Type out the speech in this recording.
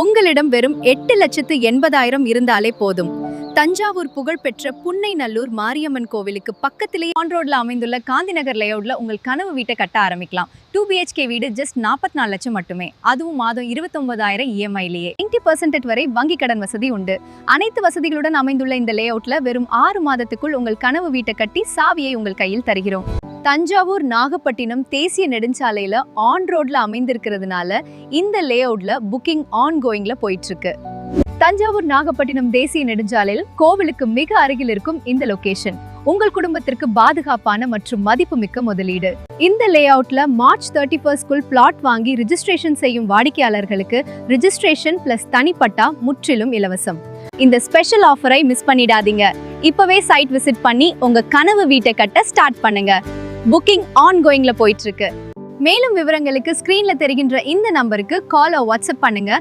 உங்களிடம் வெறும் 8,80,000 இருந்தாலே போதும். தஞ்சாவூர் புகழ்பெற்ற புன்னைநல்லூர் மாரியம்மன் கோவிலுக்கு பக்கத்திலேயே ஆன் ரோட்ல அமைந்துள்ள காந்திநகர் லேஅவுட்ல உங்கள் கனவு வீட்டை கட்ட ஆரம்பிக்கலாம். 2 BHK வீடு ஜஸ்ட் 44 லட்சம் மட்டுமே. அதுவும் மாதம் 29,000 EMI-லேயே 90% வரை வங்கி கடன் வசதி உண்டு. அனைத்து வசதிகளுடன் அமைந்துள்ள இந்த லேஅவுட்ல வெறும் 6 மாதத்துக்குள் உங்கள் கனவு வீட்டை கட்டி சாவியை உங்கள் கையில் தருகிறோம். தஞ்சாவூர் நாகப்பட்டினம் தேசிய நெடுஞ்சாலையில ஆன் ரோட்ல அமைந்திருக்கிறதுனால இந்த லேஅவுட்ல புக்கிங் ஆன் கோயிங்ல போயிட்டு இருக்கு. தஞ்சாவூர் நாகப்பட்டினம் தேசிய நெடுஞ்சாலையில் கோவிலுக்கு மிக அருகில் இருக்கும் இந்த லொகேஷன் உங்கள் குடும்பத்திற்கு பாதுகாப்பான மற்றும் மதிப்புமிக்க முதலீடு. இந்த லேஅவுட்ல மார்ச் 31க்குள் பிளாட் வாங்கி ரிஜிஸ்ட்ரேஷன் செய்யும் வாடிக்கையாளர்களுக்கு ரிஜிஸ்ட்ரேஷன் பிளஸ் தனிப்பட்டா முற்றிலும் இலவசம். இந்த ஸ்பெஷல் ஆஃபரை மிஸ் பண்ணிடாதீங்க. இப்பவே சைட் விசிட் பண்ணி உங்க கனவு வீட்டை கட்ட ஸ்டார்ட் பண்ணுங்க. புக்கிங் ஆன் கோயிங்ல போயிட்டு இருக்கு. மேலும் விவரங்களுக்கு ஸ்கிரீன்ல தெரிகின்ற இந்த நம்பருக்கு கால் வாட்ஸ்அப் பண்ணுங்க.